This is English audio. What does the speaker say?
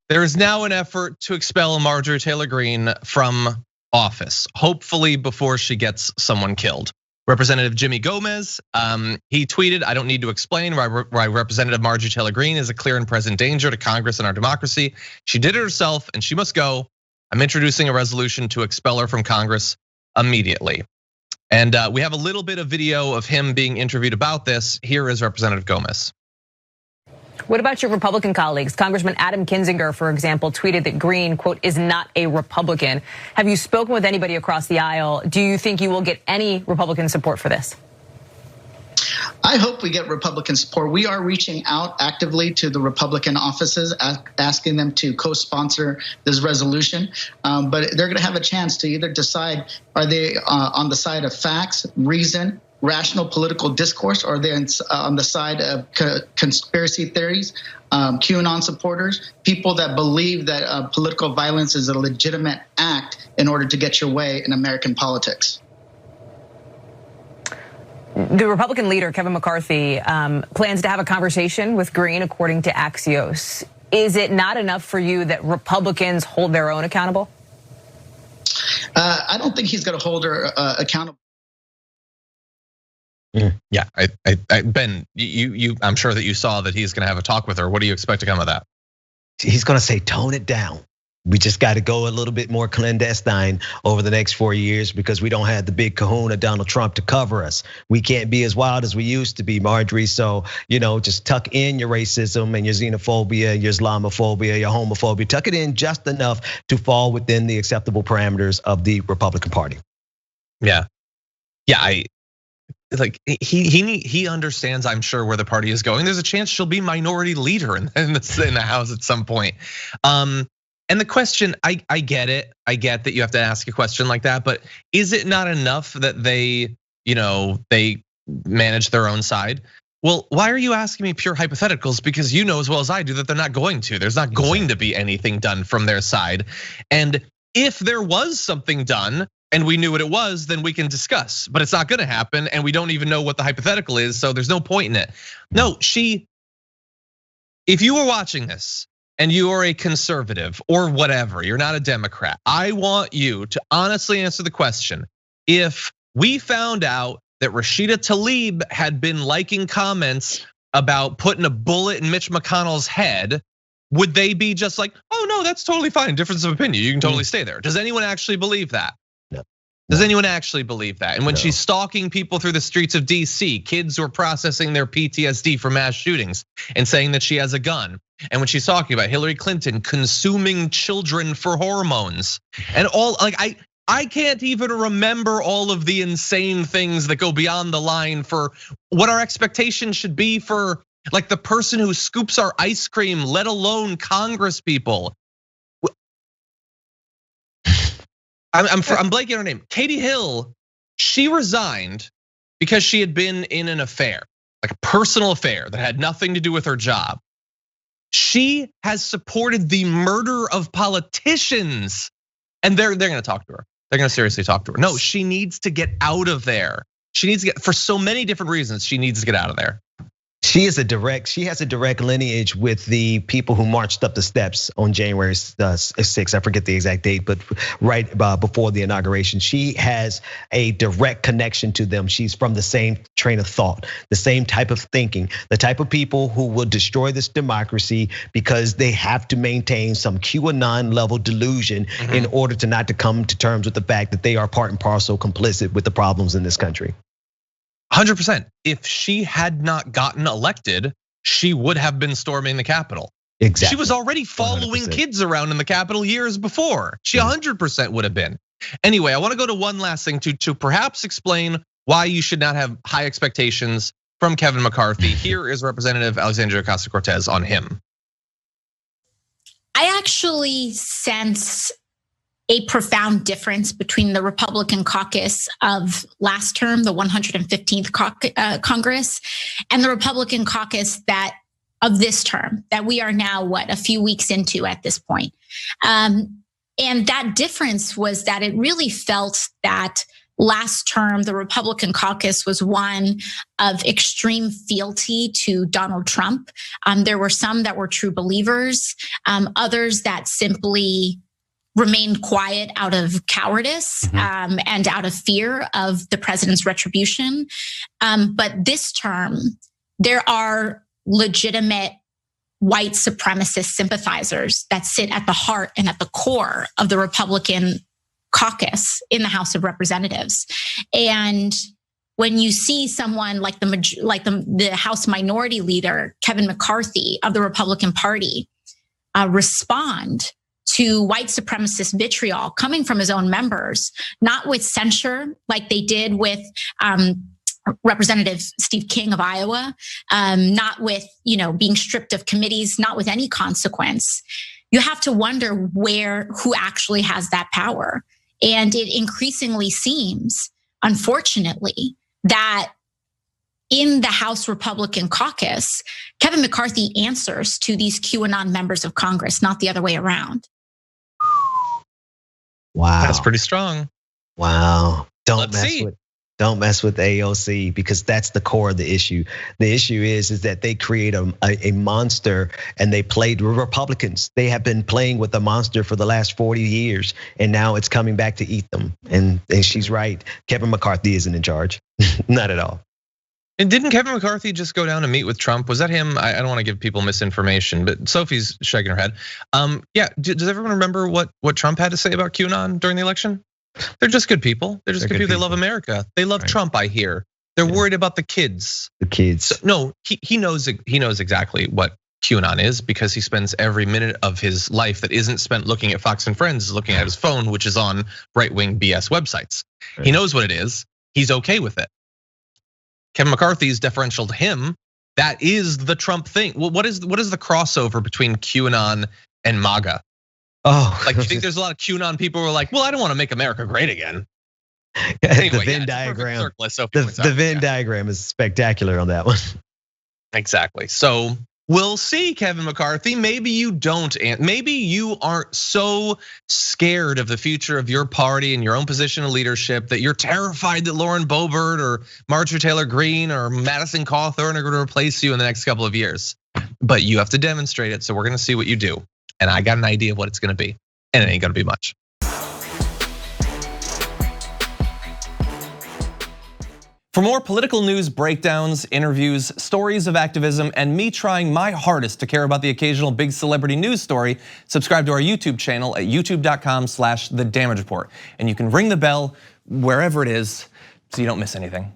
There is now an effort to expel Marjorie Taylor Greene from office, hopefully before she gets someone killed. Representative Jimmy Gomez, he tweeted, "I don't need to explain why Representative Marjorie Taylor Greene is a clear and present danger to Congress and our democracy. She did it herself and she must go. I'm introducing a resolution to expel her from Congress immediately." And we have a little bit of video of him being interviewed about this. Here is Representative Gomez. What about your Republican colleagues? Congressman Adam Kinzinger, for example, tweeted that Greene, quote, is not a Republican. Have you spoken with anybody across the aisle? Do you think you will get any Republican support for this? I hope we get Republican support. We are reaching out actively to the Republican offices, asking them to co-sponsor this resolution. But they're going to have a chance to either decide, are they on the side of facts, reason, rational political discourse, or are they on the side of conspiracy theories, QAnon supporters, people that believe that political violence is a legitimate act in order to get your way in American politics? The Republican leader, Kevin McCarthy, plans to have a conversation with Greene, according to Axios. Is it not enough for you that Republicans hold their own accountable? I don't think he's going to hold her accountable. Yeah, Ben, I'm sure that you saw that he's going to have a talk with her. What do you expect to come of that? He's going to say, tone it down. We just got to go a little bit more clandestine over the next 4 years because we don't have the big kahuna Donald Trump to cover us. We can't be as wild as we used to be, Marjorie. So, just tuck in your racism and your xenophobia, your Islamophobia, your homophobia. Tuck it in just enough to fall within the acceptable parameters of the Republican Party. Yeah, he understands, I'm sure, where the party is going. There's a chance she'll be minority leader in the House at some point. And the question, I get it. I get that you have to ask a question like that, but is it not enough that they manage their own side? Well, why are you asking me pure hypotheticals? Because you know as well as I do that they're not going to. There's not going to be anything done from their side. And if there was something done and we knew what it was, then we can discuss. But it's not gonna happen, and we don't even know what the hypothetical is, so there's no point in it. No, if you were watching this, and you are a conservative or whatever, you're not a Democrat, I want you to honestly answer the question. If we found out that Rashida Tlaib had been liking comments about putting a bullet in Mitch McConnell's head, would they be just like, oh no, that's totally fine, difference of opinion, you can totally stay there? Does anyone actually believe that? Does anyone actually believe that? And when she's stalking people through the streets of DC, kids who are processing their PTSD from mass shootings and saying that she has a gun. And when she's talking about Hillary Clinton consuming children for hormones and all, I can't even remember all of the insane things that go beyond the line for what our expectations should be for like the person who scoops our ice cream, let alone Congress people. I'm blanking on her name. Katie Hill, she resigned because she had been in an affair, like a personal affair that had nothing to do with her job. She has supported the murder of politicians, and they're gonna talk to her. They're gonna seriously talk to her. No, she needs to get out of there. She needs to get, for so many different reasons, she needs to get out of there. She has a direct lineage with the people who marched up the steps on January 6th. I forget the exact date, but right before the inauguration, she has a direct connection to them. She's from the same train of thought, the same type of thinking, the type of people who will destroy this democracy because they have to maintain some QAnon level delusion in order to not to come to terms with the fact that they are part and parcel complicit with the problems in this country. 100%. If she had not gotten elected, she would have been storming the Capitol. Exactly. She was already following 100%. Kids around in the Capitol years before. She 100% would have been. Anyway, I want to go to one last thing to perhaps explain why you should not have high expectations from Kevin McCarthy. Here is Representative Alexandria Ocasio-Cortez on him. I actually sense a profound difference between the Republican caucus of last term, the 115th Congress, and the Republican caucus of this term that we are now, a few weeks into at this point. And that difference was that it really felt that last term, the Republican caucus was one of extreme fealty to Donald Trump. There were some that were true believers, others that simply remained quiet out of cowardice and out of fear of the president's retribution. But this term, there are legitimate white supremacist sympathizers that sit at the heart and at the core of the Republican caucus in the House of Representatives. And when you see someone like the House Minority Leader, Kevin McCarthy of the Republican Party, respond to white supremacist vitriol coming from his own members, not with censure like they did with Representative Steve King of Iowa, not with, being stripped of committees, not with any consequence, you have to wonder who actually has that power. And it increasingly seems, unfortunately, that in the House Republican caucus, Kevin McCarthy answers to these QAnon members of Congress, not the other way around. Wow. That's pretty strong. Wow. Don't mess with AOC, because that's the core of the issue. The issue is that they create a monster, and they played Republicans. They have been playing with the monster for the last 40 years, and now it's coming back to eat them. And she's right. Kevin McCarthy isn't in charge. Not at all. And didn't Kevin McCarthy just go down and meet with Trump? Was that him? I don't want to give people misinformation, but Sophie's shaking her head. Yeah, does everyone remember what Trump had to say about QAnon during the election? They're just good people. They're just good people. They love America. They love Trump, I hear. They're worried about the kids. The kids. So, no, he knows exactly what QAnon is, because he spends every minute of his life that isn't spent looking at Fox and Friends, looking at his phone, which is on right-wing BS websites. He knows what it is. He's okay with it. Kevin McCarthy is deferential to him. That is the Trump thing. Well, what is the crossover between QAnon and MAGA? Oh, like, you think there's a lot of QAnon people who are like, well, I don't want to make America great again. Anyway, the Venn diagram. The Venn diagram is spectacular on that one. Exactly. So we'll see, Kevin McCarthy. Maybe you don't, and maybe you aren't so scared of the future of your party and your own position of leadership that you're terrified that Lauren Boebert or Marjorie Taylor Greene or Madison Cawthorn are going to replace you in the next couple of years. But you have to demonstrate it, so we're going to see what you do. And I got an idea of what it's going to be, and it ain't going to be much. For more political news, breakdowns, interviews, stories of activism, and me trying my hardest to care about the occasional big celebrity news story, subscribe to our YouTube channel at youtube.com/The Damage Report. And you can ring the bell wherever it is so you don't miss anything.